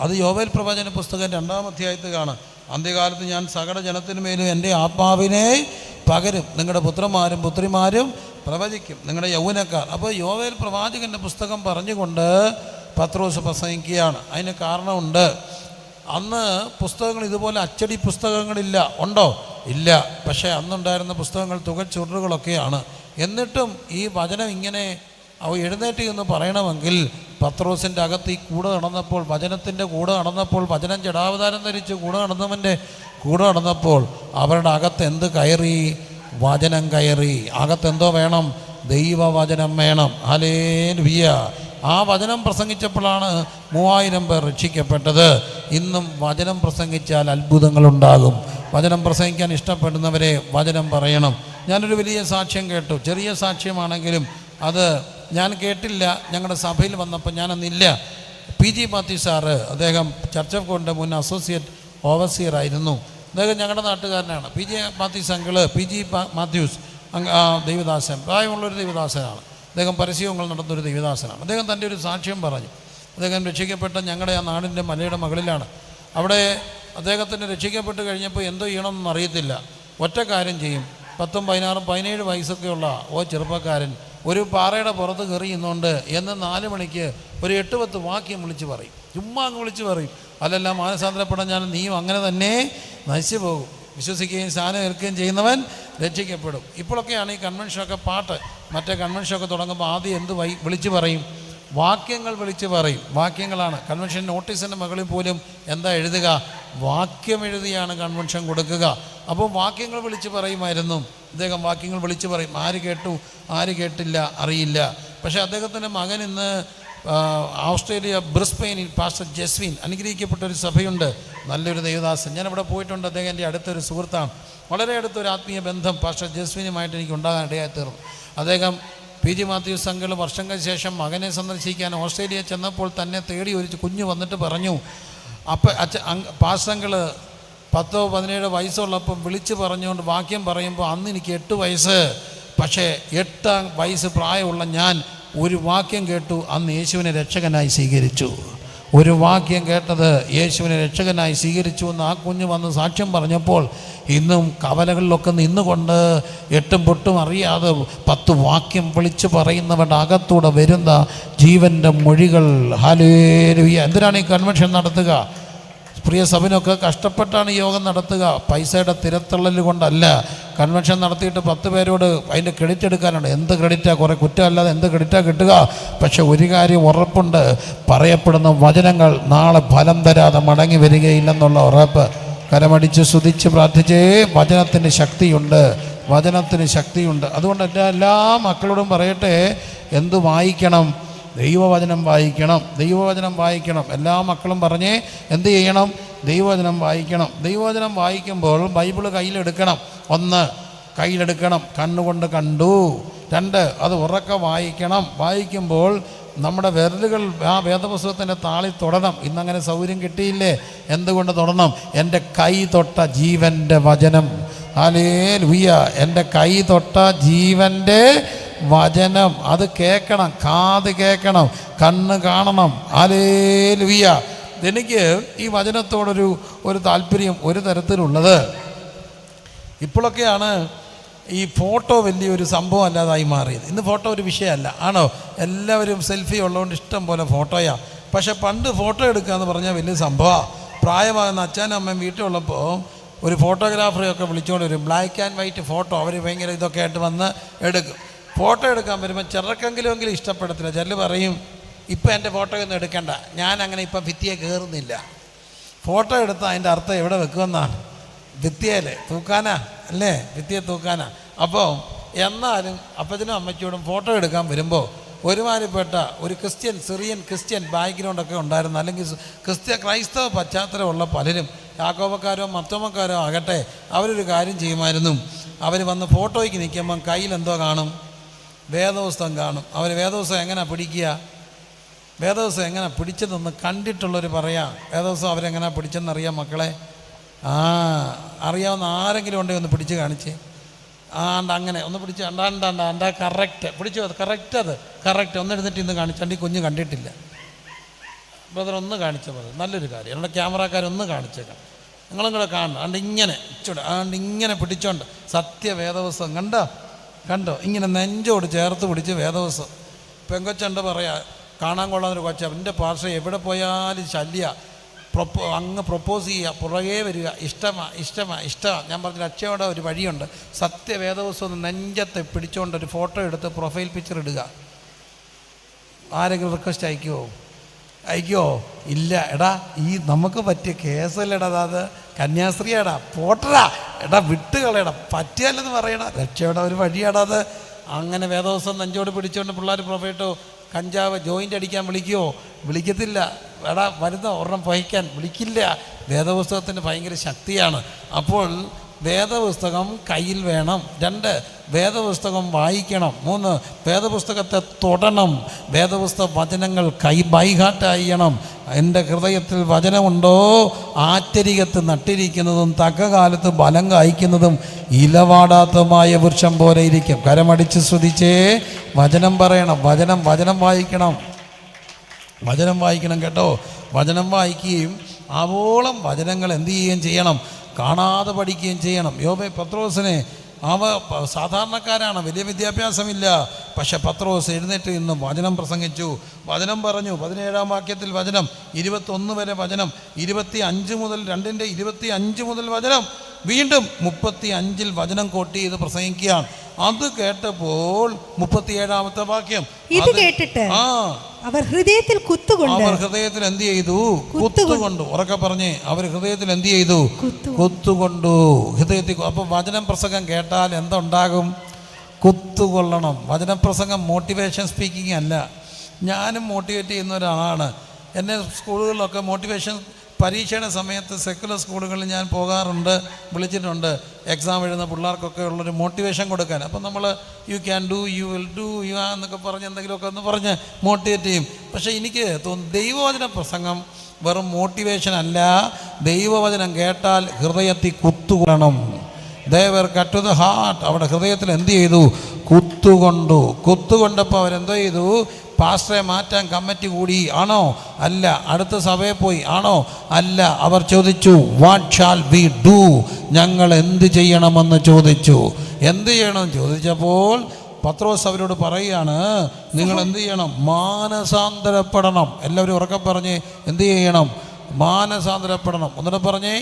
അത് യോവേൽ പ്രവചന പുസ്തകം 2-ാം അധ്യായത്തിൽ കാണാം. അന്ത്യകാലത്ത് ഞാൻ സകല ജനത്തിനുമേലും എൻ്റെ ആത്മാവിനെ പകരും, നിങ്ങളുടെ പുത്രന്മാരും പുത്രിമാരും പ്രവചിക്കും, നിങ്ങളുടെ യൗവനക്കാർ. അപ്പോൾ യോവേൽ പ്രവാചകൻ്റെ പുസ്തകം പറഞ്ഞുകൊണ്ട് പത്രോസ് പ്രസംഗിക്കുകയാണ്. അതിന് കാരണമുണ്ട്. അന്ന് പുസ്തകങ്ങൾ ഇതുപോലെ അച്ചടി പുസ്തകങ്ങളില്ല. ഉണ്ടോ? ഇല്ല. പക്ഷേ അന്നുണ്ടായിരുന്ന പുസ്തകങ്ങൾ തുകച്ചുരുളുകളൊക്കെയാണ്. എന്നിട്ടും ഈ വചനം ഇങ്ങനെ എഴുന്നേറ്റ് എന്ന് പറയണമെങ്കിൽ പത്രോസിൻ്റെ അകത്ത് ഈ കൂടെ നടന്നപ്പോൾ, വചനത്തിൻ്റെ കൂടെ നടന്നപ്പോൾ, വചനം ജഡാവതാരം ധരിച്ച് കൂടെ നടന്നവൻ്റെ കൂടെ നടന്നപ്പോൾ അവരുടെ അകത്ത് എന്ത് കയറി? വചനം കയറി. അകത്തെന്തോ വേണം? ദൈവവചനം വേണം. ഹല്ലേലൂയ. ആ വചനം പ്രസംഗിച്ചപ്പോഴാണ് 3000 പേർ രക്ഷിക്കപ്പെട്ടത്. ഇന്നും വചനം പ്രസംഗിച്ചാൽ അത്ഭുതങ്ങളുണ്ടാകും. വചനം പ്രസംഗിക്കാൻ ഇഷ്ടപ്പെടുന്നവരെ വചനം പറയണം. ഞാനൊരു വലിയ സാക്ഷ്യം കേട്ടു. ചെറിയ സാക്ഷ്യമാണെങ്കിലും അത് ഞാൻ കേട്ടില്ല. ഞങ്ങളുടെ സഭയിൽ വന്നപ്പോൾ ഞാനന്നില്ല. PG മാത്യു സാറ്, അദ്ദേഹം ചർച്ച് ഓഫ് ഗോഡിൻ്റെ മുൻ അസോസിയേറ്റ് ഓവർസിയർ ആയിരുന്നു. അദ്ദേഹം ഞങ്ങളുടെ നാട്ടുകാരനാണ്. PG Mathews uncle, PG Mathews ദൈവദാസൻ, പ്രായമുള്ളൊരു ദൈവദാസനാണ്. അദ്ദേഹം പരസ്യങ്ങൾ നടന്നൊരു ദൈവദാസനാണ്. അദ്ദേഹം തൻ്റെ ഒരു സാക്ഷ്യം പറഞ്ഞു. അദ്ദേഹം രക്ഷിക്കപ്പെട്ട ഞങ്ങളുടെ ആ നാടിൻ്റെ മലയുടെ മകളിലാണ്. അവിടെ അദ്ദേഹത്തിന് രക്ഷിക്കപ്പെട്ട് കഴിഞ്ഞപ്പോൾ എന്തോ ചെയ്യണമെന്നൊന്നും അറിയത്തില്ല. ഒറ്റ കാര്യം ചെയ്യും. 10, 16, 17 വയസ്സൊക്കെയുള്ള ചെറുപ്പക്കാരൻ ഒരു പാറയുടെ പുറത്ത് കയറിയുന്നുണ്ട് എന്ന് 4 മണിക്ക് ഒരു 8-10 വാക്യം വിളിച്ച് പറയും. ചുമ്മാ അങ്ങ് വിളിച്ച് പറയും. അതെല്ലാം മാനസാന്തരപ്പെടാൻ ഞാൻ നീയും അങ്ങനെ തന്നെ നശിച്ചു പോകും. വിശ്വസിക്കുകയും സ്ഥാനം ഏൽക്കുകയും ചെയ്യുന്നവൻ രക്ഷിക്കപ്പെടും. ഇപ്പോഴൊക്കെയാണ് ഈ കൺവെൻഷനൊക്കെ പാട്ട്. മറ്റേ കൺവെൻഷനൊക്കെ തുടങ്ങുമ്പോൾ ആദ്യം എന്ത് വിളിച്ച് പറയും? വാക്യങ്ങൾ വിളിച്ച് പറയും. വാക്യങ്ങളാണ് കൺവെൻഷൻ നോട്ടീസിൻ്റെ മകളിൽ പോലും എന്താ എഴുതുക? വാക്യം എഴുതിയാണ് കൺവെൻഷൻ കൊടുക്കുക. അപ്പോൾ വാക്യങ്ങൾ വിളിച്ച് പറയുമായിരുന്നു. അദ്ദേഹം വാക്യങ്ങൾ വിളിച്ച് പറയും. ആര് കേട്ടു ആര് കേട്ടില്ല അറിയില്ല. പക്ഷേ അദ്ദേഹത്തിൻ്റെ മകൻ ഇന്ന് ഓസ്ട്രേലിയ ബ്രിസ്ബെയിനിൽ പാസ്റ്റർ ജസ്വിൻ, അനുഗ്രഹിക്കപ്പെട്ടൊരു സഭയുണ്ട്, നല്ലൊരു ദേവദാസൻ. ഞാനവിടെ പോയിട്ടുണ്ട്. അദ്ദേഹം എൻ്റെ അടുത്തൊരു സുഹൃത്താണ്. വളരെ അടുത്തൊരു ആത്മീയ ബന്ധം പാസ്റ്റർ ജസ്വിനുമായിട്ട് എനിക്ക് ഉണ്ടാകാൻ ഇടയായി തീർന്നു. അദ്ദേഹം PG മാത്യൂസ് അങ്കിൾ വർഷങ്ങൾക്ക് ശേഷം മകനെ സന്ദർശിക്കാൻ ഓസ്ട്രേലിയ ചെന്നപ്പോൾ തന്നെ തേടി ഒരു കുഞ്ഞ് വന്നിട്ട് പറഞ്ഞു, പാസ്റ്റർ അങ്കിള് 10, 17 വയസ്സുള്ളപ്പം വിളിച്ച് പറഞ്ഞുകൊണ്ട് വാക്യം പറയുമ്പോൾ അന്ന് എനിക്ക് 8 വയസ്സ്. പക്ഷേ 8 വയസ്സ് പ്രായമുള്ള ഞാൻ ഒരു വാക്യം കേട്ടു, അന്ന് യേശുവിനെ രക്ഷകനായി സ്വീകരിച്ചു. ഒരു വാക്യം കേട്ടത് യേശുവിനെ രക്ഷകനായി സ്വീകരിച്ചു എന്ന് ആ കുഞ്ഞ് വന്ന് സാക്ഷ്യം പറഞ്ഞപ്പോൾ ഇന്നും കവലകളിലൊക്കെ നിന്നുകൊണ്ട് 8ഉം 8ഉം അറിയാതെ 10 വാക്യം വിളിച്ച് പറയുന്നവരുടെ അകത്തൂടെ വരുന്ന ജീവൻ്റെ മൊഴികൾ. ഹല്ലേലൂയ. എന്തിനാണ് ഈ കൺവെൻഷൻ നടത്തുക? പ്രിയ സഭനൊക്കെ കഷ്ടപ്പെട്ടാണ് ഈ യോഗം നടത്തുക. പൈസയുടെ തിരത്തള്ളൽ കൊണ്ടല്ല. കൺവെൻഷൻ നടത്തിയിട്ട് 10 പേരോട് അതിൻ്റെ ക്രെഡിറ്റ് എടുക്കാനുണ്ട്. എന്ത് ക്രെഡിറ്റാണ്? കുറേ കുറ്റമല്ലാതെ എന്ത് ക്രെഡിറ്റാണ് കിട്ടുക? പക്ഷെ ഒരു കാര്യം ഉറപ്പുണ്ട്, പറയപ്പെടുന്ന വചനങ്ങൾ നാളെ ഫലം തരാതെ മടങ്ങി വരികയില്ലെന്നുള്ള ഉറപ്പ്. കരമടിച്ച് സ്തുതിച്ച് പ്രാർത്ഥിച്ചേ. വചനത്തിന് ശക്തിയുണ്ട്, വചനത്തിന് ശക്തിയുണ്ട്. അതുകൊണ്ട് എല്ലാ മക്കളോടും പറയട്ടെ, എന്ത് വായിക്കണം? ദൈവവചനം വായിക്കണം, ദൈവവചനം വായിക്കണം. എല്ലാ മക്കളും പറഞ്ഞേ എന്ത് ചെയ്യണം? ദൈവവചനം വായിക്കണം. ദൈവവചനം വായിക്കുമ്പോൾ ബൈബിള് കയ്യിലെടുക്കണം. 1 കയ്യിലെടുക്കണം, കണ്ണുകൊണ്ട് കണ്ടു. 2 അത് ഉറക്കെ വായിക്കണം. വായിക്കുമ്പോൾ നമ്മുടെ വിരലുകൾ ആ വേദപുസ്തകത്തിൻ്റെ താളിൽ തൊടണം. ഇന്നങ്ങനെ സൗകര്യം കിട്ടിയില്ലേ? എന്തുകൊണ്ട് തൊടണം? എൻ്റെ കൈ തൊട്ട ജീവൻ്റെ വചനം. ഹല്ലേലൂയ. എൻ്റെ കൈ തൊട്ട ജീവൻ്റെ വചനം. അത് കേൾക്കണം, കാത് കേൾക്കണം, കണ്ണ് കാണണം. ഹല്ലേലൂയ. എനിക്ക് ഈ വചനത്തോടൊരു താല്പര്യം ഒരു തരത്തിലുള്ളത്. ഇപ്പോഴൊക്കെയാണ് ഈ ഫോട്ടോ വലിയൊരു സംഭവം അല്ലാതായി മാറിയത്. ഇന്ന് ഫോട്ടോ ഒരു വിഷയമല്ല, ആണോ? എല്ലാവരും സെൽഫി ഉള്ളതുകൊണ്ട് ഇഷ്ടം പോലെ ഫോട്ടോയാണ്. പക്ഷെ പണ്ട് ഫോട്ടോ എടുക്കുക എന്ന് പറഞ്ഞാൽ വലിയ സംഭവമാണ്. പ്രായമാകുന്ന അച്ഛനും അമ്മയും വീട്ടിലുള്ളപ്പോൾ ഒരു ഫോട്ടോഗ്രാഫറെയൊക്കെ വിളിച്ചുകൊണ്ട് വരും. ബ്ലാക്ക് ആൻഡ് വൈറ്റ് ഫോട്ടോ അവർ ഭയങ്കര ഇതൊക്കെ ആയിട്ട് വന്ന് എടുക്കും. ഫോട്ടോ എടുക്കാൻ വരുമ്പോൾ ചിലർക്കെങ്കിലും ഇഷ്ടപ്പെടത്തില്ല. ചിലർ പറയും, ഇപ്പം എൻ്റെ ഫോട്ടോ ഒന്നും എടുക്കണ്ട, ഞാൻ അങ്ങനെ ഇപ്പം ഭിത്തിയെ കയറുന്നില്ല. ഫോട്ടോ എടുത്താൽ അതിൻ്റെ അർത്ഥം എവിടെ വെക്കുമെന്നാണ്? ഭിത്തിയിൽ തൂക്കാനാ അല്ലേ? ഭിത്തിയെ തൂക്കാനാ. അപ്പോൾ എന്നാലും അപ്പച്ചനും അമ്മച്ചോടും ഫോട്ടോ എടുക്കാൻ വരുമ്പോൾ ഒരുമാതിരിപ്പെട്ട ഒരു സിറിയൻ ക്രിസ്ത്യൻ ബാക്ക്ഗ്രൗണ്ടൊക്കെ ഉണ്ടായിരുന്നു, അല്ലെങ്കിൽ ക്രൈസ്തവ പശ്ചാത്തലമുള്ള പലരും, യാക്കോബക്കാരോ മർത്തോമക്കാരോ ആകട്ടെ, അവരൊരു കാര്യം ചെയ്യുമായിരുന്നു. അവർ വന്ന് ഫോട്ടോയ്ക്ക് നിൽക്കുമ്പം കയ്യിലെന്തോ കാണും? വേദപുസ്തകം കാണും. അവർ വേദപുസ്തകം എങ്ങനെ പിടിക്കുക? വേദപുസ്തകം എങ്ങനെ പിടിച്ചതെന്ന് കണ്ടിട്ടുള്ളവർ പറയാം. വേദപുസ്തകം അവരെങ്ങനെ പിടിച്ചെന്നറിയാം മക്കളെ? അറിയാവുന്ന ആരെങ്കിലും ഉണ്ടെങ്കിൽ ഒന്ന് പിടിച്ച് കാണിച്ച്. അങ്ങനെ ഒന്ന് പിടിച്ച് അണ്ടാ കറക്റ്റ് പിടിച്ചു. അത് കറക്റ്റ്, അത് കറക്റ്റ്. ഒന്ന് എഴുന്നിട്ട് ഇന്ന് കാണിച്ചണ്ടി കുഞ്ഞ് കണ്ടിട്ടില്ല. ബ്രദർ ഒന്ന് കാണിച്ചാൽ മതി, നല്ലൊരു കാര്യം. നമ്മുടെ ക്യാമറക്കാരൊന്ന് കാണിച്ചേക്കാം, നിങ്ങളും കൂടെ കാണണം. അതുകൊണ്ട് ഇങ്ങനെ അതുകൊണ്ട് ഇങ്ങനെ പിടിച്ചോണ്ട് സത്യവേദപുസ്തകം കണ്ടോ ഇങ്ങനെ നെഞ്ചോട് ചേർത്ത് പിടിച്ച് വേദപുസ്തകം. പെങ്കൊച്ചുണ്ട് പറയാ, കാണാൻ കൊള്ളാന്നൊരു കൊച്ച, എൻ്റെ പാർശ്വ എവിടെ പോയാലും ശല്യ, അങ്ങ് പ്രൊപ്പോസ് ചെയ്യുക, പുറകെ വരിക, ഇഷ്ടമാണ്. ഞാൻ പറഞ്ഞ രക്ഷയുടെ ഒരു വഴിയുണ്ട്. സത്യവേദപുസ്തകം നെഞ്ചത്തെ പിടിച്ചുകൊണ്ടൊരു ഫോട്ടോ എടുത്ത് പ്രൊഫൈൽ പിക്ചർ ഇടുക. ആരെങ്കിലും റിക്വസ്റ്റ് അയക്കുമോ? ഇല്ല. എടാ ഈ നമുക്ക് പറ്റിയ കേസല്ലടാ, അത് കന്യാസ്ത്രീയാടാ, പോട്ടടാ, എടാ വിട്ടുകളയടാ, പറ്റിയല്ലെന്ന് പറയടാ, രക്ഷയുടെ ഒരു വഴിയാടാ അത്. അങ്ങനെ വേദപുസ്തകം നെഞ്ചോട് പിടിച്ചുകൊണ്ട് പിള്ളേർ പ്രൊഫൈട്ടോ കഞ്ചാവ് ജോയിൻ്റ് അടിക്കാൻ വിളിക്കത്തില്ല. എടാ വരുന്ന ഒരെണ്ണം വഹിക്കാൻ വിളിക്കില്ല. വേദപുസ്തകത്തിന് ഭയങ്കര ശക്തിയാണ്. അപ്പോൾ വേദപുസ്തകം കയ്യിൽ വേണം. 2, വേദപുസ്തകം വായിക്കണം. 3, വേദപുസ്തകത്തെ തൊടണം. വേദപുസ്തക വചനങ്ങൾ ബൈഹാർട്ടായിണം. എൻ്റെ ഹൃദയത്തിൽ വചനമുണ്ടോ, ആറ്റരികത്ത് നട്ടിരിക്കുന്നതും തക്ക കാലത്ത് ബലം കായ്ക്കുന്നതും ഇലവാടാത്തതുമായ വൃക്ഷം പോലെ ഇരിക്കും. കരമടിച്ച് ശ്രദ്ധിച്ചേ, വചനം പറയണം, വചനം വായിക്കണം കേട്ടോ. വചനം വായിക്കുകയും ആവോളം വചനങ്ങൾ എന്ത് ചെയ്യുകയും ചെയ്യണം, കാണാതെ പഠിക്കുകയും ചെയ്യണം. പത്രോസിനെ സാധാരണക്കാരാണ്, വലിയ വിദ്യാഭ്യാസമില്ല. പക്ഷെ പത്രോസ് എഴുന്നേറ്റ് ഇന്ന് വചനം പ്രസംഗിച്ചു, വചനം പറഞ്ഞു. 17-ാം വാക്യത്തിൽ വചനം, 21 വരെ വചനം, 25 മുതൽ 2:25 മുതൽ വചനം, വീണ്ടും 35-ൽ വചനം കോട്ട് ചെയ്ത് പ്രസംഗിക്കുകയാണ്. അത് കേട്ടപ്പോൾ 37-ാമത്തെ വാക്യം, ഇത് കേട്ടിട്ട് അവർ ഹൃദയത്തിൽ എന്ത് ചെയ്തു? കുത്തുകൊണ്ടു. ഉറക്കെ പറഞ്ഞേ, അവർ ഹൃദയത്തിൽ എന്ത് ചെയ്തു? കുത്തുകൊണ്ടു. ഹൃദയത്തിൽ. അപ്പോൾ വചനം പ്രസംഗം കേട്ടാൽ എന്തുണ്ടാകും? കുത്തുകൊള്ളണം. വചനപ്രസംഗം മോട്ടിവേഷൻ സ്പീക്കിംഗ് അല്ല. ഞാനും മോട്ടിവേറ്റ് ചെയ്യുന്ന ഒരാളാണ്. എന്നെ സ്കൂളുകളിലൊക്കെ മോട്ടിവേഷൻ പരീക്ഷയുടെ സമയത്ത് സെക്കുലർ സ്കൂളുകളിൽ ഞാൻ പോകാറുണ്ട്, വിളിച്ചിട്ടുണ്ട് എക്സാം എഴുതുന്ന പിള്ളേർക്കൊക്കെ ഉള്ളൊരു മോട്ടിവേഷൻ കൊടുക്കാൻ. അപ്പം നമ്മൾ you can do, you will do, you എന്നൊക്കെ പറഞ്ഞ് എന്തെങ്കിലുമൊക്കെ ഒന്ന് പറഞ്ഞ് മോട്ടിവേറ്റ് ചെയ്യും. പക്ഷേ എനിക്ക് തോന്നുന്നു ദൈവവചന പ്രസംഗം വെറും മോട്ടിവേഷൻ അല്ല. ദൈവവചനം കേട്ടാൽ ഹൃദയത്തിൽ കുത്തുകൊള്ളണം. They were cut to the heart. അവിടെ ഹൃദയത്തിൽ എന്ത് ചെയ്തു? കുത്തുകൊണ്ടപ്പോൾ അവരെന്തോ ചെയ്തു? പാസ്റ്ററെ മാറ്റാൻ കമ്മിറ്റി കൂടി ആണോ? അല്ല. അടുത്ത സഭയിൽ പോയി ആണോ? അല്ല. അവർ ചോദിച്ചു, വാട്ട് ഷാൽ വി ഡു? ഞങ്ങൾ എന്ത് ചെയ്യണമെന്ന് ചോദിച്ചു. എന്ത് ചെയ്യണമെന്ന് ചോദിച്ചപ്പോൾ പത്രോസ് അവരോട് പറയുകയാണ്, നിങ്ങൾ എന്ത് ചെയ്യണം? മാനസാന്തരപ്പെടണം. എല്ലാവരും ഉറക്കെ പറഞ്ഞ് എന്ത് ചെയ്യണം? മാനസാന്തരപ്പെടണം. ഒന്നുകൂടെ പറഞ്ഞേ,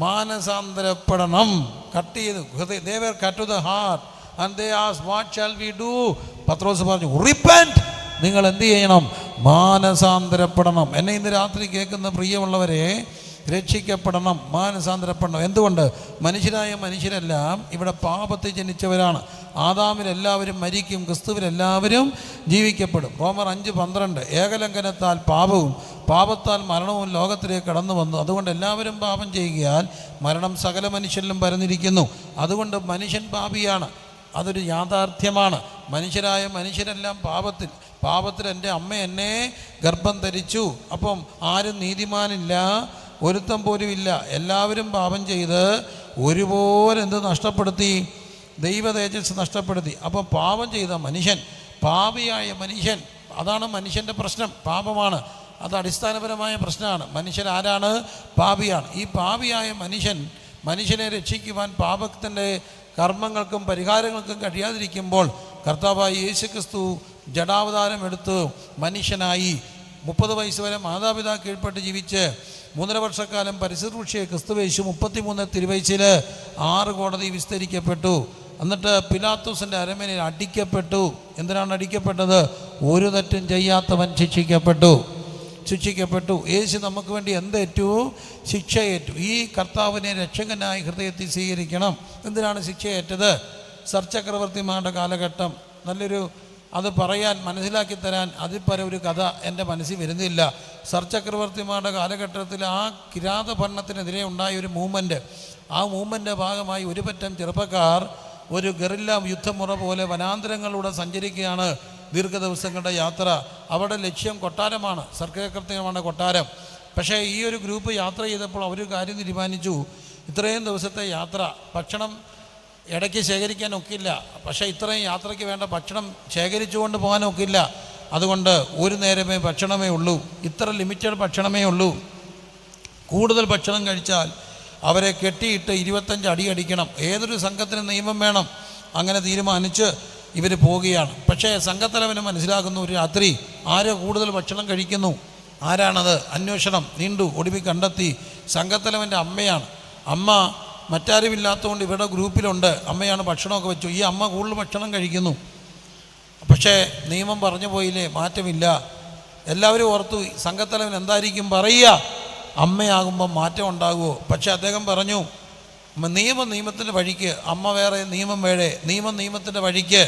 മാനസാന്തരപ്പെടണം. കട്ട് ചെയ്ത് they were cut to the heart and they asked, what shall we do? പത്രോസ് പറഞ്ഞു, repent. നിങ്ങൾ എന്ത് ചെയ്യണം? മാനസാന്തരപ്പെടണം. എന്നെ ഇന്ന് രാത്രി കേൾക്കുന്ന പ്രിയമുള്ളവരെ, രക്ഷിക്കപ്പെടണം, മാനസാന്തരപ്പെടണം. എന്തുകൊണ്ട്? മനുഷ്യരെല്ലാം ഇവിടെ പാപത്തിൽ ജനിച്ചവരാണ്. ആദാമിലെല്ലാവരും മരിക്കും, ക്രിസ്തുവിലെല്ലാവരും ജീവിക്കപ്പെടും. റോമർ 5:12 ഏകലംഘനത്താൽ പാപവും പാപത്താൽ മരണവും ലോകത്തിലേക്ക് കടന്നു വന്നു. അതുകൊണ്ട് എല്ലാവരും പാപം ചെയ്യുകയാൽ മരണം സകല മനുഷ്യരിലും പരന്നിരിക്കുന്നു. അതുകൊണ്ട് മനുഷ്യൻ പാപിയാണ്. അതൊരു യാഥാർത്ഥ്യമാണ്. മനുഷ്യരെല്ലാം പാപത്തിൽ എൻ്റെ അമ്മ എന്നെ ഗർഭം ധരിച്ചു. അപ്പം ആരും നീതിമാനില്ല, ഒരുത്തം പോലും ഇല്ല. എല്ലാവരും പാപം ചെയ്ത് ഒരുപോലെ എന്ത് നഷ്ടപ്പെടുത്തി? ദൈവ തേജസ് നഷ്ടപ്പെടുത്തി. അപ്പം പാപം ചെയ്ത മനുഷ്യൻ, പാപിയായ മനുഷ്യൻ, അതാണ് മനുഷ്യൻ്റെ പ്രശ്നം. പാപമാണ്, അത് അടിസ്ഥാനപരമായ പ്രശ്നമാണ്. മനുഷ്യൻ ആരാണ്? പാപിയാണ്. ഈ പാപിയായ മനുഷ്യനെ രക്ഷിക്കുവാൻ പാപത്തിൻ്റെ കർമ്മങ്ങൾക്കും പരിഹാരങ്ങൾക്കും കഴിയാതിരിക്കുമ്പോൾ കർത്താവായ യേശുക്രിസ്തു ജഡാവതാരം എടുത്ത് മനുഷ്യനായി 30 വയസ്സ് വരെ മാതാപിതാ കീഴ്പ്പെട്ട് ജീവിച്ച് 3.5 വർഷക്കാലം പരിശുശ്രൂഷയെ ക്രിസ്തുവേശു 33 തിരുവയസ്സിൽ 6 കോടതി വിസ്തരിക്കപ്പെട്ടു. എന്നിട്ട് പിലാത്തോസിൻ്റെ അരമനയിൽ അടിക്കപ്പെട്ടു. എന്തിനാണ് അടിക്കപ്പെട്ടത്? ഒരു തെറ്റും ചെയ്യാത്തവൻ ശിക്ഷിക്കപ്പെട്ടു. യേശു നമുക്ക് വേണ്ടി എന്തേറ്റു? ശിക്ഷയേറ്റു. ഈ കർത്താവിനെ രക്ഷകനായി ഹൃദയത്തിൽ സ്വീകരിക്കണം. എന്തിനാണ് ശിക്ഷയേറ്റത്? സർച്ചക്രവർത്തിമാരുടെ കാലഘട്ടം. നല്ലൊരു അത് പറയാൻ മനസ്സിലാക്കി തരാൻ അതിൽ പല ഒരു കഥ എൻ്റെ മനസ്സിൽ വരുന്നില്ല. സർച്ചക്രവർത്തിമാരുടെ കാലഘട്ടത്തിൽ ആ കിരാത ഭരണത്തിനെതിരെ ഉണ്ടായ ഒരു മൂവ്മെൻറ്റ്, ആ മൂവ്മെൻ്റെ ഭാഗമായി ഒരു പറ്റം ചെറുപ്പക്കാർ ഒരു ഗറില്ല യുദ്ധമുറ പോലെ വനാന്തരങ്ങളിലൂടെ സഞ്ചരിക്കുകയാണ്. ദീർഘദിവസങ്ങളുടെ യാത്ര. അവിടെ ലക്ഷ്യം കൊട്ടാരമാണ്, സർക്കാർ കൊട്ടാരം. പക്ഷേ ഈ ഒരു ഗ്രൂപ്പ് യാത്ര ചെയ്തപ്പോൾ അവർ കാര്യം തീരുമാനിച്ചു, ഇത്രയും ദിവസത്തെ യാത്ര ഭക്ഷണം ഇടയ്ക്ക് ശേഖരിക്കാൻ ഒക്കില്ല. പക്ഷേ ഇത്രയും യാത്രയ്ക്ക് വേണ്ട ഭക്ഷണം ശേഖരിച്ചുകൊണ്ട് പോകാൻ ഒക്കില്ല. അതുകൊണ്ട് ഒരു നേരമേ ഭക്ഷണമേ ഉള്ളൂ, ഇത്ര ലിമിറ്റഡ് ഭക്ഷണമേ ഉള്ളൂ. കൂടുതൽ ഭക്ഷണം കഴിച്ചാൽ അവരെ കെട്ടിയിട്ട് 25 അടി അടിക്കണം. ഏതൊരു സംഘത്തിന് നിയമം വേണം. അങ്ങനെ തീരുമാനിച്ച് ഇവർ പോവുകയാണ്. പക്ഷേ സംഘത്തലവന് മനസ്സിലാകുന്നു, ഒരു രാത്രി ആരോ കൂടുതൽ ഭക്ഷണം കഴിക്കുന്നു. ആരാണത്? അന്വേഷണം നീണ്ടു. ഒടുവിൽ കണ്ടെത്തി സംഘത്തലവൻ്റെ അമ്മയാണ്. അമ്മ മറ്റാരുമില്ലാത്തതുകൊണ്ട് ഇവരുടെ ഗ്രൂപ്പിലുണ്ട്. അമ്മയാണ് ഭക്ഷണമൊക്കെ വെച്ചു. ഈ അമ്മ കൂടുതൽ ഭക്ഷണം കഴിക്കുന്നു. പക്ഷേ നിയമം പറഞ്ഞു പോയില്ലേ, മാറ്റമില്ല. എല്ലാവരും ഓർത്തു സംഘത്തലവൻ എന്തായിരിക്കും പറയുക, അമ്മയാകുമ്പോൾ മാറ്റം ഉണ്ടാകുമോ? പക്ഷേ അദ്ദേഹം പറഞ്ഞു, നിയമത്തിൻ്റെ വഴിക്ക്, അമ്മ വേറെ നിയമം വേറെ, നിയമത്തിൻ്റെ വഴിക്ക്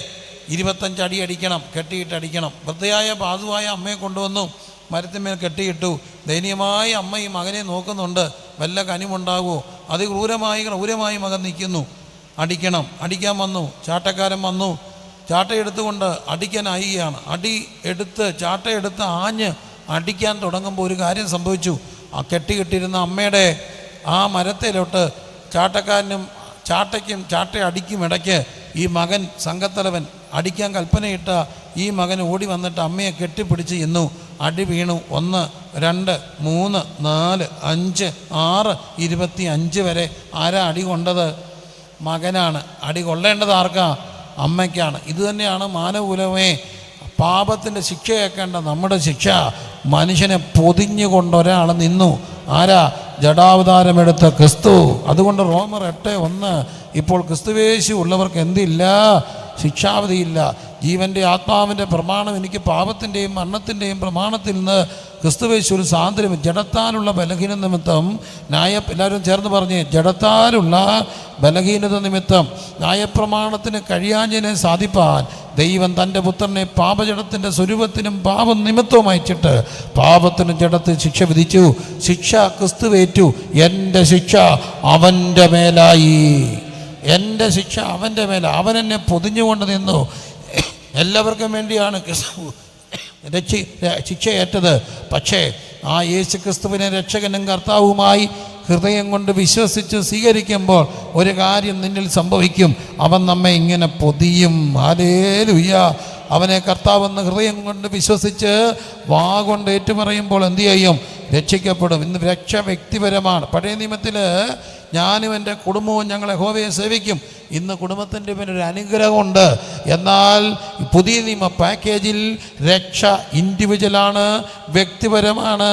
25 അടി അടിക്കണം, കെട്ടിയിട്ട് അടിക്കണം. വൃദ്ധയായ പാതുവായ അമ്മയെ കൊണ്ടുവന്നു മരത്തിന്മേൽ കെട്ടിയിട്ടു. ദയനീയമായി അമ്മ ഈ മകനെ നോക്കുന്നുണ്ട്, വല്ല കനിമുണ്ടാകുമോ? ക്രൂരമായി മകൻ നിൽക്കുന്നു. അടിക്കാൻ വന്നു. ചാട്ടക്കാരൻ വന്നു. ചാട്ടയെടുത്തുകൊണ്ട് അടിക്കാനായിയാണ്. ചാട്ടയെടുത്ത് ആഞ്ഞ് അടിക്കാൻ തുടങ്ങുമ്പോൾ ഒരു കാര്യം സംഭവിച്ചു. ആ കെട്ടിയിരുന്ന അമ്മയുടെ ആ മരത്തിലോട്ട് ചാട്ടക്കാരനും ചാട്ട അടിക്കും ഇടയ്ക്ക് ഈ മകൻ സംഘത്തലവൻ അടിക്കാൻ കൽപ്പനയിട്ട ഈ മകൻ ഓടി വന്നിട്ട് അമ്മയെ കെട്ടിപ്പിടിച്ച് ചെന്നു. അടി വീണു. 1, 2, 3, 4, 5, 6, 25 വരെ. ആരാ അടി കൊണ്ടത്? മകനാണ്. അടി കൊള്ളേണ്ടത് ആർക്കാ? അമ്മയ്ക്കാണ്. ഇതുതന്നെയാണ് മാനവകുലമേ പാപത്തിൻ്റെ ശിക്ഷയേക്കേണ്ട നമ്മുടെ ശിക്ഷ. മനുഷ്യനെ പൊതിഞ്ഞുകൊണ്ട് ഒരാൾ നിന്നു. ആരാ? ജഡാവതാരമെടുത്ത ക്രിസ്തു. അതുകൊണ്ട് റോമർ 8:1 ഇപ്പോൾ ക്രിസ്തുവേശു ഉള്ളവർക്ക് എന്തില്ല? ശിക്ഷാവധിയില്ല. ജീവൻ്റെ ആത്മാവിൻ്റെ പ്രമാണം എനിക്ക് പാപത്തിൻ്റെയും മരണത്തിൻ്റെയും പ്രമാണത്തിൽ നിന്ന് ക്രിസ്തുവേശുവിൽ സ്വാതന്ത്ര്യം. ജഡത്താലുള്ള ബലഹീന നിമിത്തം എല്ലാവരും ചേർന്ന് പറഞ്ഞേ, ജഡത്താലുള്ള ബലഹീനത നിമിത്തം ന്യായപ്രമാണത്തിന് കഴിയാഞ്ഞതിനെ സാധിപ്പാൻ ദൈവം തൻ്റെ പുത്രനെ പാപജടത്തിൻ്റെ സ്വരൂപത്തിനും പാപം നിമിത്തവും അയച്ചിട്ട് പാപത്തിനും ജഡത്തിൽ ശിക്ഷ വിധിച്ചു. ശിക്ഷ ക്രിസ്തുവേറ്റു. എൻ്റെ ശിക്ഷ അവൻ്റെ മേലായി. എൻ്റെ ശിക്ഷ അവൻ്റെ മേല. അവൻ എന്നെ പൊതിഞ്ഞുകൊണ്ട് നിന്നു. എല്ലാവർക്കും വേണ്ടിയാണ് ക്രിസ്തു ശിക്ഷയേറ്റത്. പക്ഷേ ആ യേശു ക്രിസ്തുവിനെ രക്ഷകനും കർത്താവുമായി ഹൃദയം കൊണ്ട് വിശ്വസിച്ച് സ്വീകരിക്കുമ്പോൾ ഒരു കാര്യം നിന്നിൽ സംഭവിക്കും. അവൻ നമ്മെ ഇങ്ങനെ പൊതിയും. ഹല്ലേലൂയ. അവനെ കർത്താവെന്ന് ഹൃദയം കൊണ്ട് വിശ്വസിച്ച് വാ കൊണ്ട് ഏറ്റുപറയുമ്പോൾ എന്തു ചെയ്യും? രക്ഷിക്കപ്പെടും. ഇന്ന് രക്ഷ വ്യക്തിപരമാണ്. പഴയ നിയമത്തിൽ ഞാനും എൻ്റെ കുടുംബവും ഞങ്ങൾ യഹോവയെ സേവിക്കും. ഇന്ന് കുടുംബത്തിൻ്റെ പേരൊരു അനുഗ്രഹമുണ്ട്. എന്നാൽ പുതിയ നിയമ പാക്കേജിൽ രക്ഷ ഇൻഡിവിജ്വലാണ്, വ്യക്തിപരമാണ്.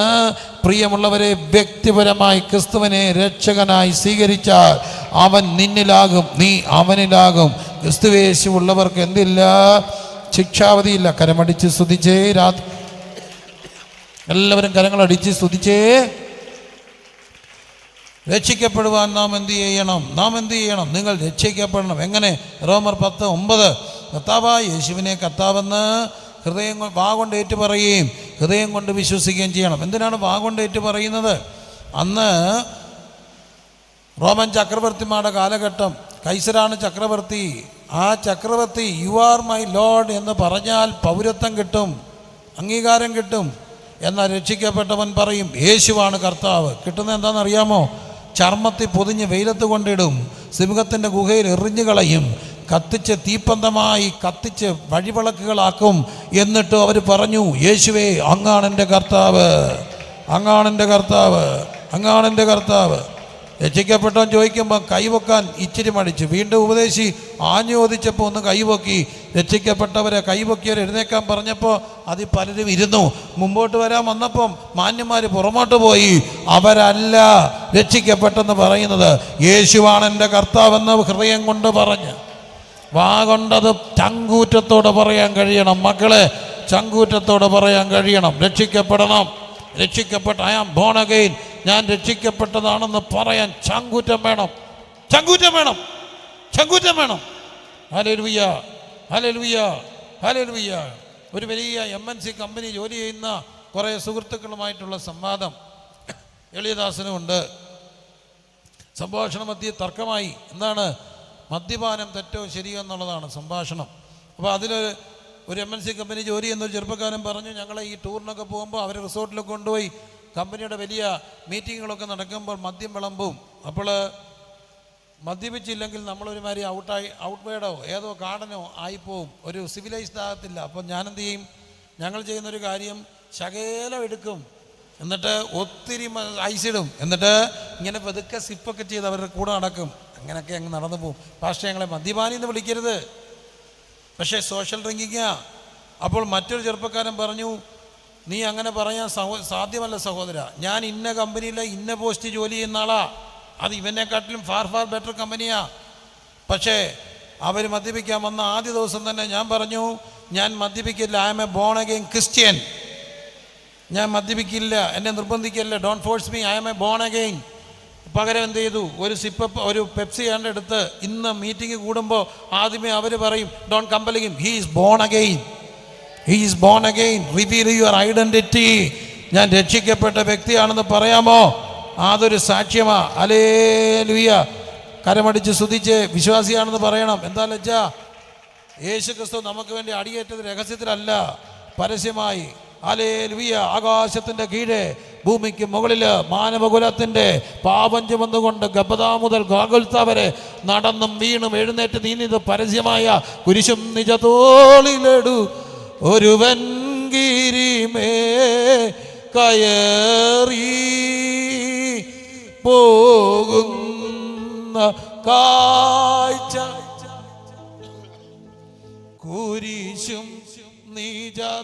പ്രിയമുള്ളവരെ, വ്യക്തിപരമായി ക്രിസ്തുവിനെ രക്ഷകനായി സ്വീകരിച്ചാൽ അവൻ നിന്നിലാകും, നീ അവനിലാകും. ക്രിസ്തുവേശു ഉള്ളവർക്ക് എന്തില്ല? ശിക്ഷാവധിയില്ല. കരമടിച്ച് സ്തുതിച്ചേ. എല്ലാവരും കരങ്ങളടിച്ച് സ്തുതിച്ചേ. രക്ഷിക്കപ്പെടുവാൻ നാം എന്ത് ചെയ്യണം? നിങ്ങൾ രക്ഷിക്കപ്പെടണം. എങ്ങനെ? റോമർ 10:9 കർത്താവായ യേശുവിനെ കർത്താവെന്ന് ഹൃദയം വാ കൊണ്ട് ഏറ്റു പറയുകയും ഹൃദയം കൊണ്ട് വിശ്വസിക്കുകയും ചെയ്യണം. എന്തിനാണ് വാ കൊണ്ട് ഏറ്റു പറയുന്നത്? അന്ന് റോമൻ ചക്രവർത്തിമാരുടെ കാലഘട്ടം. കൈസരാണ് ചക്രവർത്തി. ആ ചക്രവർത്തി യു ആർ മൈ ലോർഡ് എന്ന് പറഞ്ഞാൽ പൗരത്വം കിട്ടും, അംഗീകാരം കിട്ടും. എന്നാൽ രക്ഷിക്കപ്പെട്ടവൻ പറയും യേശുവാണ് കർത്താവ്. കിട്ടുന്നത് എന്താണെന്നറിയാമോ? ചർമ്മത്തിൽ പൊതിഞ്ഞ് വെയിലത്ത് കൊണ്ടിടും, സിംഹത്തിൻ്റെ ഗുഹയിൽ എറിഞ്ഞു കളയും, കത്തിച്ച് തീപ്പന്തമായി കത്തിച്ച് വഴിവിളക്കുകളാക്കും. എന്നിട്ട് അവർ പറഞ്ഞു, യേശുവേ അങ്ങാണെൻ്റെ കർത്താവ്, അങ്ങാണെൻ്റെ കർത്താവ്, അങ്ങാണെൻ്റെ കർത്താവ്. രക്ഷിക്കപ്പെട്ടവൻ ചോദിക്കുമ്പോൾ കൈവക്കാൻ ഇച്ചിരി മടിച്ചു. വീണ്ടും ഉപദേശി ആഞ്ഞോദിച്ചപ്പോൾ ഒന്ന് കൈവക്കി. രക്ഷിക്കപ്പെട്ടവരെ കൈവക്കിയവർ എഴുന്നേക്കാൻ പറഞ്ഞപ്പോൾ അതിൽ പലരും ഇരുന്നു. മുമ്പോട്ട് വരാൻ വന്നപ്പം മാന്യന്മാർ പുറമോട്ട് പോയി. അവരല്ല രക്ഷിക്കപ്പെട്ടെന്ന് പറയുന്നത്. യേശുവാണ് എൻ്റെ കർത്താവെന്ന് ഹൃദയം കൊണ്ട് പറഞ്ഞ് വാ കൊണ്ടത് ചങ്കൂറ്റത്തോടെ പറയാൻ കഴിയണം. മക്കളെ, ചങ്കൂറ്റത്തോടെ പറയാൻ കഴിയണം. രക്ഷിക്കപ്പെടണം. ഐ ആം ബോൺ അഗെയിൻ, ഞാൻ രക്ഷിക്കപ്പെട്ടതാണെന്ന് പറയാൻ ചങ്കൂറ്റം വേണം. Hallelujah, hallelujah, hallelujah. ഒരു വലിയ MNC കമ്പനി ജോലി ചെയ്യുന്ന കുറേ സുഹൃത്തുക്കളുമായിട്ടുള്ള സംവാദം എളിയദാസനുമുണ്ട്. സംഭാഷണ മധ്യേ തർക്കമായി. എന്താണ്? മദ്യപാനം തെറ്റോ ശരിയോ എന്നുള്ളതാണ് സംഭാഷണം. അപ്പോൾ ഒരു MNC കമ്പനി ജോലി ചെയ്യുന്നൊരു ചെറുപ്പക്കാരൻ പറഞ്ഞു, ഞങ്ങളെ ഈ ടൂറിനൊക്കെ പോകുമ്പോൾ അവർ റിസോർട്ടിലൊക്കെ കൊണ്ടുപോയി കമ്പനിയുടെ വലിയ മീറ്റിങ്ങുകളൊക്കെ നടക്കുമ്പോൾ മദ്യം വിളമ്പും. അപ്പോൾ മദ്യപിച്ചില്ലെങ്കിൽ നമ്മളൊരുമാതിരി ഔട്ട്വേഡോ ഏതോ കാടനോ ആയിപ്പോവും, ഒരു സിവിലൈസ്ഡ് ആകത്തില്ല. അപ്പോൾ ഞാനെന്ത് ചെയ്യും? ഞങ്ങൾ ചെയ്യുന്നൊരു കാര്യം, ശകലം എടുക്കും, എന്നിട്ട് ഒത്തിരി ഐസിടും, എന്നിട്ട് ഇങ്ങനെ പതുക്കെ സിപ്പൊക്കെ ചെയ്ത് അവരുടെ കൂടെ നടക്കും. അങ്ങനെയൊക്കെ അങ്ങ് നടന്നു പോകും. പക്ഷേ ഞങ്ങളെ മദ്യപാനി എന്ന് വിളിക്കരുത്, പക്ഷേ സോഷ്യൽ ഡ്രിങ്കിങ്ങാ. അപ്പോൾ മറ്റൊരു ചെറുപ്പക്കാരൻ പറഞ്ഞു, നീ അങ്ങനെ പറയാൻ സാധ്യമല്ല സഹോദര, ഞാൻ ഇന്ന കമ്പനിയിലെ ഇന്ന പോസ്റ്റ് ജോലി ചെയ്യുന്ന ആളാ, അത് ഇവനെക്കാട്ടിലും ഫാർ ബെറ്റർ കമ്പനിയാ. പക്ഷേ അവർ മദ്യപിക്കാൻ വന്ന ആദ്യ ദിവസം തന്നെ ഞാൻ പറഞ്ഞു, ഞാൻ മദ്യപിക്കില്ല, I am a born again Christian, ഞാൻ മദ്യപിക്കില്ല, എന്നെ നിർബന്ധിക്കില്ല, don't force me, I am a born again. പകരം എന്ത് ചെയ്തു, ഒരു പെപ്സി എടുത്ത് ഇന്ന് മീറ്റിംഗ് കൂടുമ്പോൾ ആദ്യമേ അവർ പറയും, don't compel him, he is born again, he is born again, reveal your identity, ഞാൻ രക്ഷിക്കപ്പെട്ട വ്യക്തിയാണെന്ന് പറയാമോ? അതൊരു സാക്ഷ്യമാ. ഹല്ലേലൂയ, കരമടിച്ച് സ്തുതിച്ച് വിശ്വാസിയാണെന്ന് പറയണം. എന്താ ലജ്ജ? യേശു ക്രിസ്തു നമുക്ക് വേണ്ടി അടിയേറ്റത് രഹസ്യത്തിലല്ല, പരസ്യമായി. ഹല്ലേലൂയ. ആകാശത്തിൻ്റെ കീഴെ ഭൂമിക്ക് മുകളിൽ മാനവകുലത്തിൻ്റെ പാപം ചുമന്നുകൊണ്ട് ഗബ്ബതാ മുതൽ ഗോൽഗൊൽഥാ വരെ നടന്നും വീണും എഴുന്നേറ്റ് നീന്തിയത് പരസ്യമായ കുരിശും നിജതോളിലെടു ഒരുവൻ ഗിരിമേ കയറി പോകുന്ന കാഴ്ച, കുരിശും നിജതോളിലെടു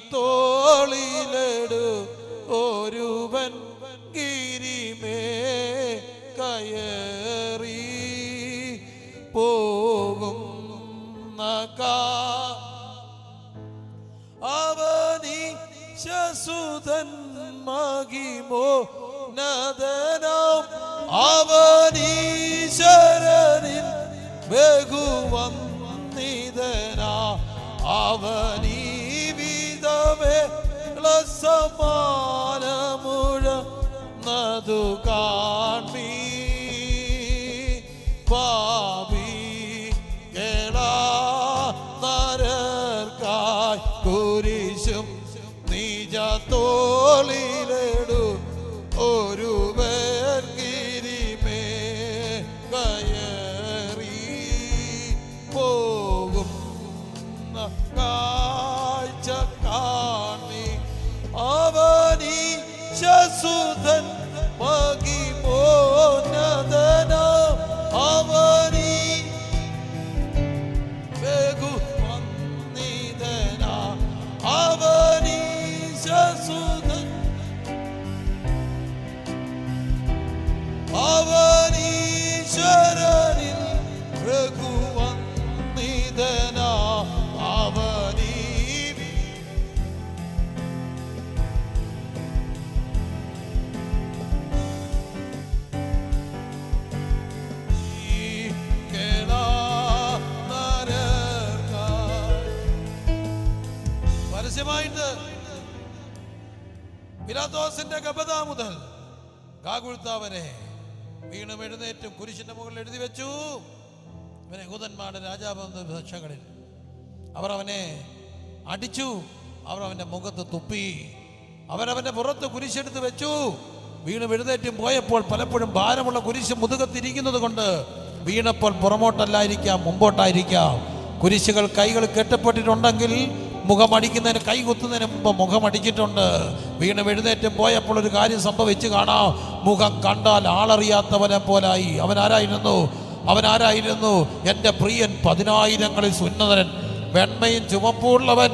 ഒരുവൻ ഗിരിമേ കയറി പോകുന്ന അവനീശസുതൻ മഹിമോ നദനം, അവനീശ്വരനിൽ ബഹുവന്ദിതനാ, അവനീ വിധവേ സമാനമുഴന്നതു കാൺമീ, പാപികളാ നരർക്കായി കുരിശും നിജതോളിലെടു ഒരുവൻ ഗിരിമേ കയറി പോകുന്ന കാഴ്ച കാൺമീ, അവനീശസുതൻ മഹിമോന്നതനാം, അവനീ ബഹുവന്ദിതനാ, അവനീശസുതൻ, അവനീശ്വരനിൽ ബഹുവന്ദിതനാ, അവനീ പരസ്യമായിട്ട് പിലാത്തോസിന്റെ ഗബ്ബതാ മുതൽ ഗോൽഗൊൽഥാ വരെ വീണും എഴുന്നേറ്റും കുരിശിന്റെ മുകളിൽ എഴുതി വെച്ചു, ഇവനെ യഹൂദന്മാരുടെ രാജാവെന്ന ഭാഷകളിൽ. അവർ അവനെ അടിച്ചു, അവർ അവന്റെ മുഖത്ത് തുപ്പി, അവരവന്റെ പുറത്ത് കുരിശെടുത്ത് വെച്ചു. വീണും എഴുന്നേറ്റും പോയപ്പോൾ പലപ്പോഴും ഭാരമുള്ള കുരിശ് മുതുകത്തിരിക്കുന്നത് കൊണ്ട് വീണപ്പോൾ പുറമോട്ടല്ലായിരിക്കാം, മുമ്പോട്ടായിരിക്കാം. കുരിശുകൾ കൈകൾ കെട്ടപ്പെട്ടിട്ടുണ്ടെങ്കിൽ മുഖമടിക്കുന്നതിന്, കൈ കുത്തുന്നതിന് മുമ്പ് മുഖമടിച്ചിട്ടുണ്ട്. വീണും എഴുന്നേറ്റും പോയപ്പോൾ ഒരു കാര്യം സംഭവിച്ചു കാണാം. മുഖം കണ്ടാൽ ആളറിയാത്തവനെ പോലായി. അവനാരായിരുന്നു? എൻ്റെ പ്രിയൻ 10,000ങ്ങളിൽ ഉന്നതൻ, വെണ്മയും ചുമപ്പുള്ളവൻ.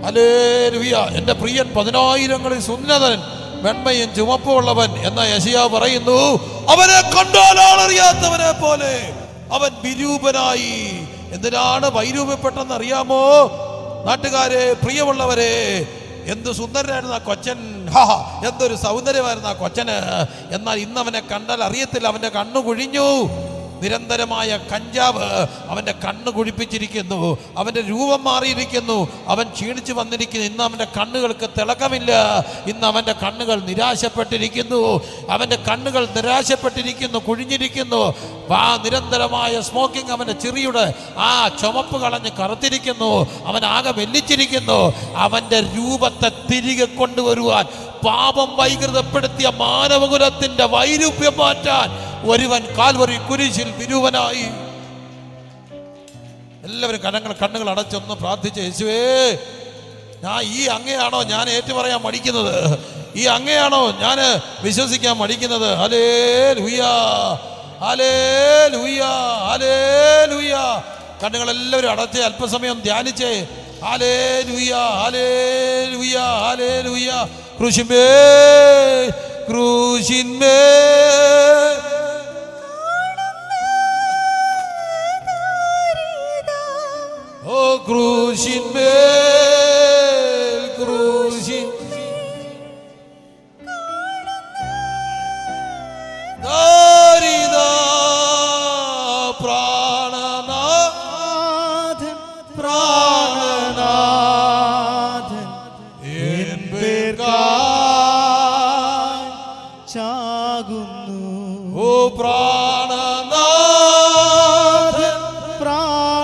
ഹല്ലേലൂയ. എൻ്റെ പ്രിയൻ 10,000ങ്ങളിൽ ഉന്നതൻ, വെണ്മയും ചുമപ്പുള്ളവൻ എന്ന യെശയ്യാവ് പറയുന്നു. അവനെ കണ്ടാൽ ആളറിയാത്തവനെ പോലെ അവൻ വിരൂപനായി. എന്തിനാണ് വൈരൂപ്യപ്പെട്ടെന്ന് അറിയാമോ നാട്ടുകാരെ, പ്രിയമുള്ളവരെ? എന്ത് സുന്ദരനായിരുന്നു ആ കൊച്ചൻ, എന്തൊരു സൗന്ദര്യമായിരുന്നു ആ കൊച്ചന്. എന്നാൽ ഇന്നവനെ കണ്ടാൽ അറിയത്തില്ല, അവൻ്റെ കണ്ണു കുഴിഞ്ഞു. നിരന്തരമായ കഞ്ചാവ് അവൻ്റെ കണ്ണ് കുഴിപ്പിച്ചിരിക്കുന്നു, അവൻ്റെ രൂപം മാറിയിരിക്കുന്നു, അവൻ ക്ഷീണിച്ചു വന്നിരിക്കുന്നു. ഇന്ന് അവൻ്റെ കണ്ണുകൾക്ക് തിളക്കമില്ല, ഇന്ന് അവൻ്റെ കണ്ണുകൾ നിരാശപ്പെട്ടിരിക്കുന്നു, അവൻ്റെ കണ്ണുകൾ നിരാശപ്പെട്ടിരിക്കുന്നു, കുഴിഞ്ഞിരിക്കുന്നു. നിരന്തരമായ സ്മോക്കിംഗ് അവൻ്റെ ചിറിയുടെ ആ ചുമപ്പ് കളഞ്ഞ് കറുത്തിരിക്കുന്നു, അവൻ ആകെ വെല്ലിച്ചിരിക്കുന്നു. അവൻ്റെ രൂപത്തെ തിരികെ കൊണ്ടുവരുവാൻ, പാപം വൈകൃതപ്പെടുത്തിയ മാനവകുലത്തിന്റെ വൈരൂപ്യം മാറ്റാൻ ഒരുവൻ കാൽവരി കുരിശിൽ വിരൂപനായി. എല്ലാവരും കണ്ണുകൾ അടച്ചൊന്ന് പ്രാർത്ഥിച്ച്, യേശുവേ ഈ അങ്ങയാണോ ഞാൻ ഏറ്റുപറയാൻ മടിക്കുന്നത്? ഈ അങ്ങയാണോ ഞാൻ വിശ്വസിക്കാൻ മടിക്കുന്നത്? ഹല്ലേലൂയാ, ഹല്ലേലൂയാ, ഹല്ലേലൂയാ. കണ്ണുകളെല്ലാവരും അടച്ച് അല്പസമയം ധ്യാനിച്ചേ. ഹല്ലേലൂയാ, ഹല്ലേലൂയാ, ഹല്ലേലൂയാ. ക്രൂശിന്മേൽ, ക്രൂശിന്മേൽ, ഓ ക്രൂശിന്മേൽ, ക്രൂശിൻ പ്രാണനാഥൻ, പ്രാണനാഥൻ എൻ പേർക്കായി ചാകുന്നു. ഓ പ്രാണനാഥൻ, പ്രാണനാഥൻ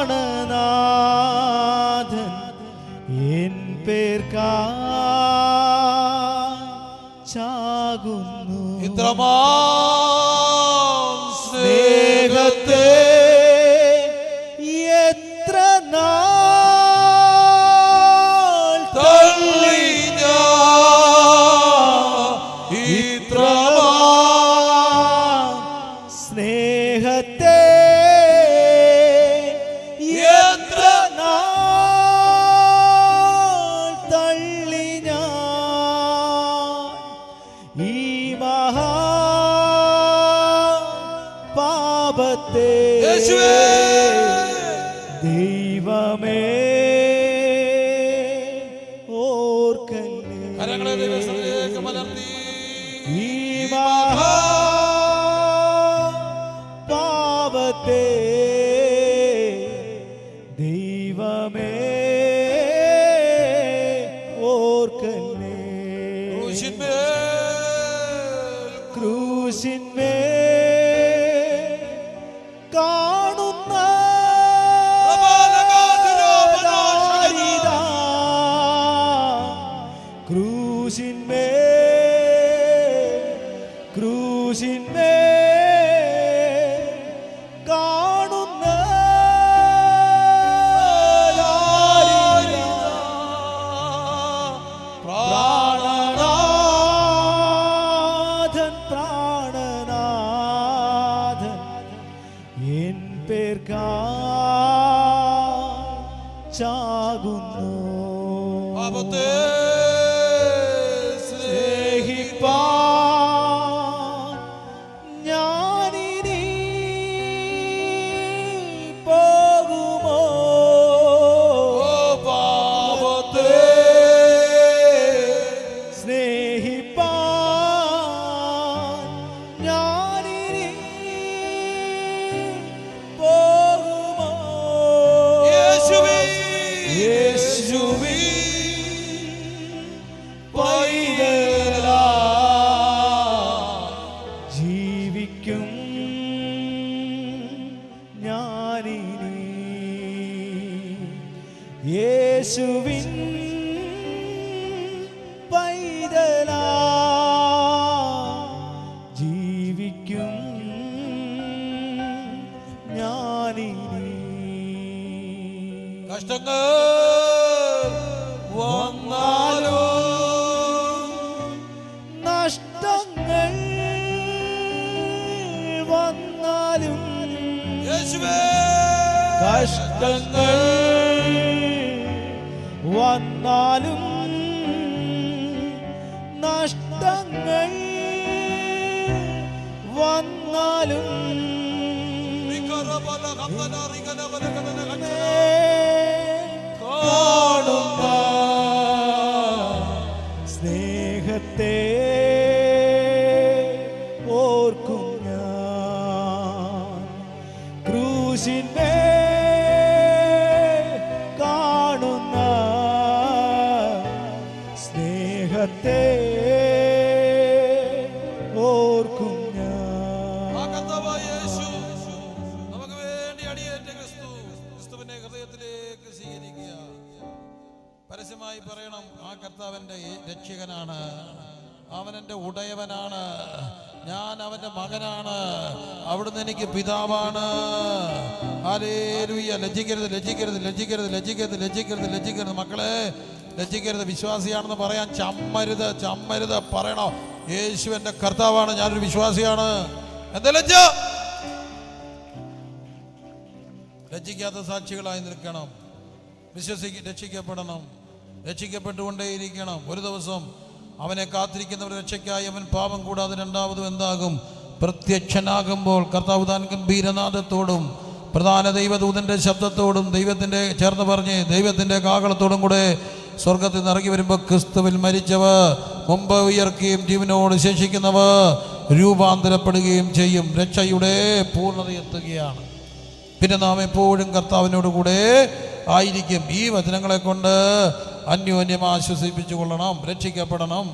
എൻ പേർക്കായി ചാകുന്നു. ഇത്രമാം സ്നേഹത്തെ എത്ര നാൾ തള്ളി ഞാൻ, ഇത്രമാം സ്നേഹത്തെ എത്ര നാൾ തള്ളി ഞാൻ, ഈ മഹാ പാപത്തെ യേശുവേ, ദൈവമേ ഓർക്കല്ലേ. കരങ്ങളെ ദൈവസന്നിധിയിലേക്ക് മലർത്തി. ഈ മഹാ പാപത്തെ ദൈവമേ ഓർക്കല്ലേ. ക്രൂശിന്മേൽ, ക്രൂശിന്മേൽ കാണുന്ന ദാരിദ്ര്യം, ക്രൂശിന്മേൽ, ക്രൂശിന്മേൽ കാണുന്ന ദാരിദ്ര്യം, പ്രാണനാഥൻ, പ്രാണനാഥൻ എൻ പേർക്കായി ചാകുന്നു. പാപത്തെ സ്നേഹിപ്പാൻ ഞാനിനി പോകുമോ? ഓ പാപത്തെ സ്നേഹിപ്പാൻ ഞാനിനി പോകുമോ? യേശുവേ, യേശുവേ പൈതലാ ജീവിക്കും ഞാനിനി, യേശുവിൻ പൈതലാ ജീവിക്കും ഞാനിനി. കഷ്ടങ്ങൾ വന്നാലും നഷ്ടങ്ങൾ വന്നാലും, യേശുവേ, കഷ്ടങ്ങൾ വന്നാലും നഷ്ടങ്ങൾ വന്നാലും കാണുന്ന സ്നേഹത്തെ ഓർക്കും ഞാൻ, ക്രൂശിന്മേൽ കാണുന്ന സ്നേഹത്തെ ഓർക്കും ഞാൻ. ആകർത്താവായ യേശു നമുക്ക് വേണ്ടി അടിയേറ്റ ക്രിസ്തുവിനെ ഹൃദയത്തിലേക്ക് സ്വീകരിക്കുക. പരസ്യമായി പറയണം, ആ കർത്താവിൻ്റെ രക്ഷകനാണ്, അവൻ എൻ്റെ ഉടയവനാണ്, ഞാൻ അവൻ്റെ മകനാണ്, അവിടുന്ന് എനിക്ക് പിതാവാണ്. ഹല്ലേലൂയ. ലജ്ജിക്കരുത്, ലജ്ജിക്കരുത്, ലജ്ജിക്കരുത്, ലജ്ജിക്കരുത്, ലജ്ജിക്കരുത്, ലജ്ജിക്കരുത്. മക്കളെ, ലജ്ജിക്കരുത്. വിശ്വാസിയാണെന്ന് പറയാൻ ചമ്മരുത് പറയണോ? യേശു എൻ്റെ കർത്താവാണ്, ഞാനൊരു വിശ്വാസിയാണ്. എന്താ ലജ്ജ? ലജ്ജിക്കാത്ത സാക്ഷികളായി നിൽക്കണം. രക്ഷിക്കപ്പെടണം, രക്ഷിക്കപ്പെട്ടുകൊണ്ടേയിരിക്കണം. ഒരു ദിവസം അവനെ കാത്തിരിക്കുന്നവർ രക്ഷയ്ക്കായി അവൻ പാപം കൂടാതെ രണ്ടാമതും എന്താകും? പ്രത്യക്ഷനാകുമ്പോൾ കർത്താവ് താൻ ഗംഭീരനാദത്തോടും പ്രധാന ദൈവദൂതൻ്റെ ശബ്ദത്തോടും ദൈവത്തിൻ്റെ ചേർന്ന് പറഞ്ഞ് ദൈവത്തിൻ്റെ കാഹളത്തോടും കൂടെ സ്വർഗത്തിൽ നിന്ന് ഇറങ്ങി വരുമ്പോൾ ക്രിസ്തുവിൽ മരിച്ചവർ മുമ്പ് ഉയർക്കുകയും ജീവനോട് ശേഷിക്കുന്നവർ രൂപാന്തരപ്പെടുകയും ചെയ്യും. രക്ഷയുടെ പൂർണ്ണതയെത്തുകയാണ്. പിന്നെ നാം എപ്പോഴും കർത്താവിനോട് കൂടെ ആയിരിക്കും. ഈ വചനങ്ങളെ കൊണ്ട് അന്യോന്യം ആശ്വസിപ്പിച്ചു കൊള്ളണം, രക്ഷിക്കപ്പെടണം.